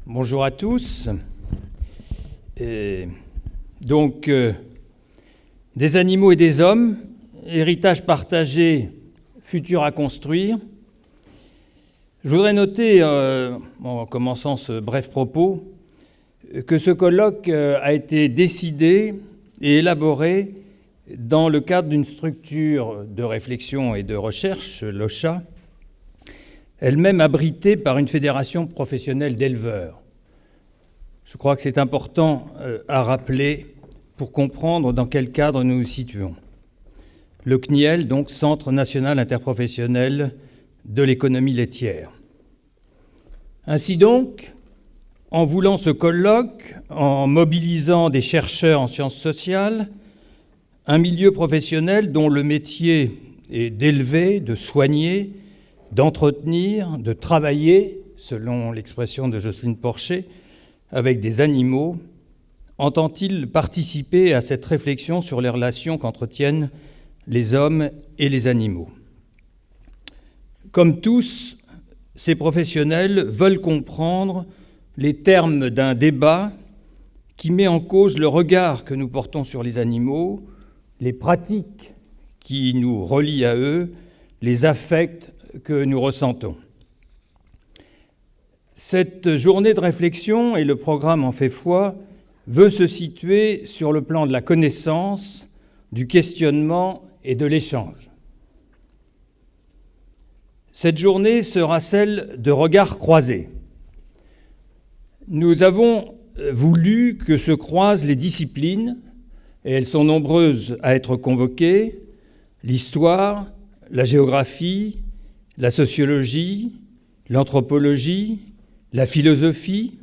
Bonjour à tous. Des animaux et des hommes, héritage partagé, futur à construire. Je voudrais noter, en commençant ce bref propos, que ce colloque a été décidé et élaboré dans le cadre d'une structure de réflexion et de recherche, l'OCHA, elle-même abritée par une fédération professionnelle d'éleveurs. Je crois que c'est important à rappeler pour comprendre dans quel cadre nous nous situons. Le CNIEL, donc Centre national interprofessionnel de l'économie laitière. Ainsi donc, en voulant ce colloque, en mobilisant des chercheurs en sciences sociales, un milieu professionnel dont le métier est d'élever, de soigner, d'entretenir, de travailler, selon l'expression de Jocelyne Porcher, avec des animaux, entend-il participer à cette réflexion sur les relations qu'entretiennent les hommes et les animaux. Comme tous, ces professionnels veulent comprendre les termes d'un débat qui met en cause le regard que nous portons sur les animaux, les pratiques qui nous relient à eux, les affects que nous ressentons. Cette journée de réflexion, et le programme en fait foi, veut se situer sur le plan de la connaissance, du questionnement et de l'échange. Cette journée sera celle de regards croisés. Nous avons voulu que se croisent les disciplines, et elles sont nombreuses à être convoquées, l'histoire, la géographie, la sociologie, l'anthropologie, la philosophie,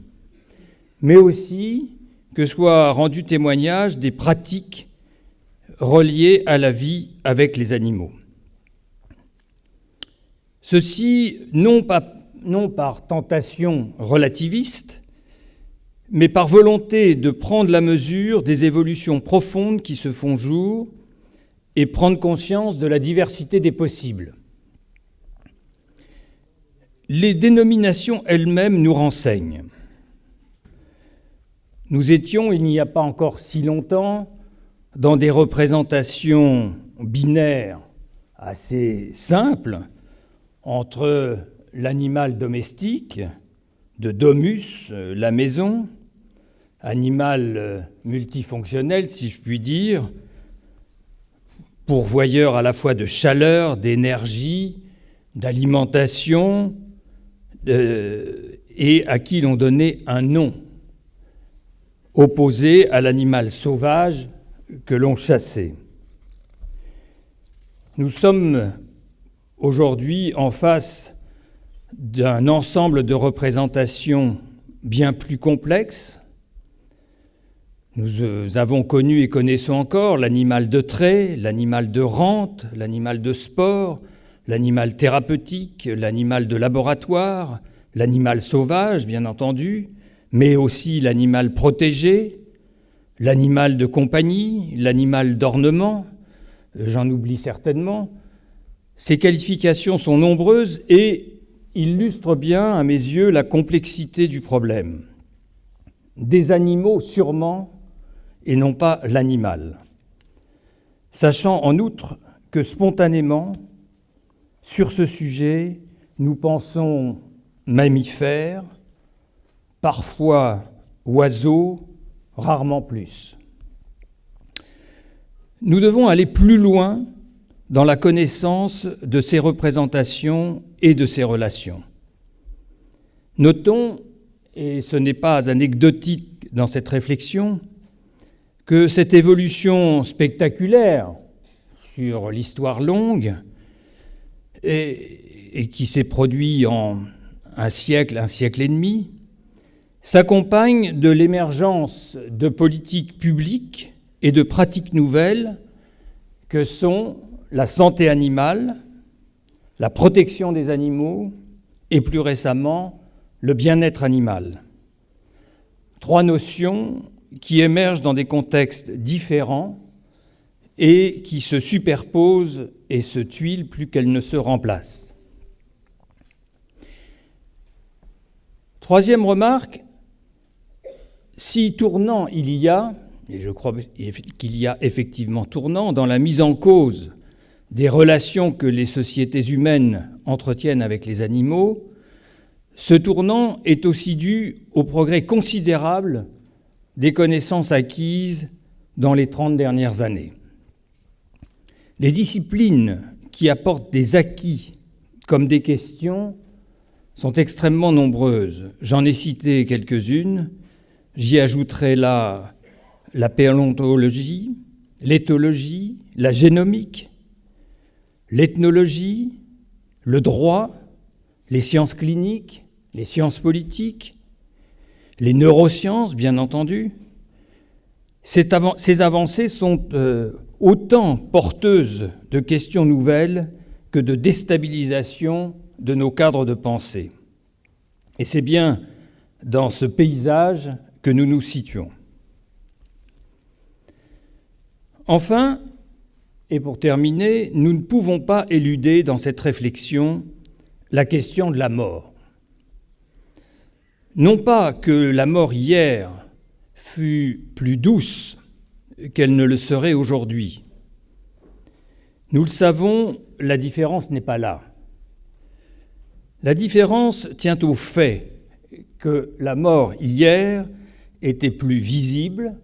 mais aussi que soient rendus témoignage des pratiques reliées à la vie avec les animaux. Ceci, non par tentation relativiste, mais par volonté de prendre la mesure des évolutions profondes qui se font jour et prendre conscience de la diversité des possibles. Les dénominations elles-mêmes nous renseignent. Nous étions, il n'y a pas encore si longtemps, dans des représentations binaires assez simples entre l'animal domestique, de domus, la maison, animal multifonctionnel, si je puis dire, pourvoyeur à la fois de chaleur, d'énergie, d'alimentation, et à qui l'on donnait un nom, opposé à l'animal sauvage que l'on chassait. Nous sommes aujourd'hui en face d'un ensemble de représentations bien plus complexes. Nous avons connu et connaissons encore l'animal de trait, l'animal de rente, l'animal de sport, l'animal thérapeutique, l'animal de laboratoire, l'animal sauvage, bien entendu, mais aussi l'animal protégé, l'animal de compagnie, l'animal d'ornement, j'en oublie certainement. Ces qualifications sont nombreuses et illustrent bien, à mes yeux, la complexité du problème. Des animaux, sûrement, et non pas l'animal. Sachant en outre que spontanément, sur ce sujet, nous pensons mammifères, parfois oiseaux, rarement plus. Nous devons aller plus loin dans la connaissance de ces représentations et de ces relations. Notons, et ce n'est pas anecdotique dans cette réflexion, que cette évolution spectaculaire sur l'histoire longue et qui s'est produite en un siècle et demi, s'accompagne de l'émergence de politiques publiques et de pratiques nouvelles que sont la santé animale, la protection des animaux et plus récemment le bien-être animal. Trois notions qui émergent dans des contextes différents et qui se superposent et se tuilent plus qu'elles ne se remplacent. Troisième remarque, Si tournant il y a, et je crois qu'il y a effectivement tournant, dans la mise en cause des relations que les sociétés humaines entretiennent avec les animaux, ce tournant est aussi dû au progrès considérable des connaissances acquises dans les 30 dernières années. Les disciplines qui apportent des acquis comme des questions sont extrêmement nombreuses. J'en ai cité quelques-unes. J'y ajouterai là la paléontologie, l'éthologie, la génomique, l'ethnologie, le droit, les sciences cliniques, les sciences politiques, les neurosciences, bien entendu. Ces avancées sont autant porteuses de questions nouvelles que de déstabilisation de nos cadres de pensée. Et c'est bien dans ce paysage que nous nous situons. Enfin, et pour terminer, nous ne pouvons pas éluder dans cette réflexion la question de la mort. Non pas que la mort hier fût plus douce qu'elle ne le serait aujourd'hui. Nous le savons, la différence n'est pas là. La différence tient au fait que la mort hier était plus visible,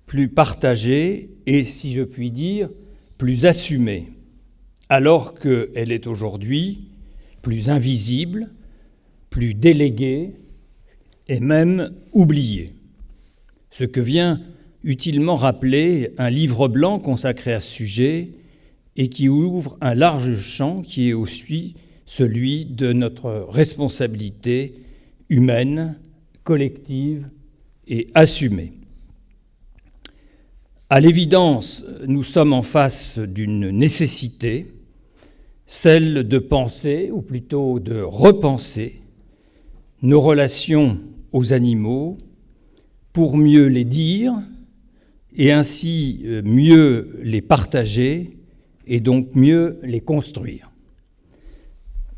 plus partagée et, si je puis dire, plus assumée, alors qu'elle est aujourd'hui plus invisible, plus déléguée et même oubliée. Ce que vient utilement rappeler un livre blanc consacré à ce sujet et qui ouvre un large champ qui est aussi celui de notre responsabilité humaine, collective et assumée. À l'évidence, nous sommes en face d'une nécessité, celle de penser, ou plutôt de repenser, nos relations aux animaux pour mieux les dire et ainsi mieux les partager et donc mieux les construire.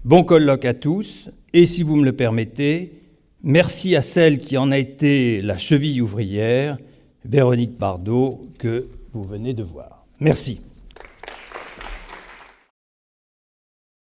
Bon colloque à tous, et si vous me le permettez, merci à celle qui en a été la cheville ouvrière, Véronique Bardot, que vous venez de voir. Merci.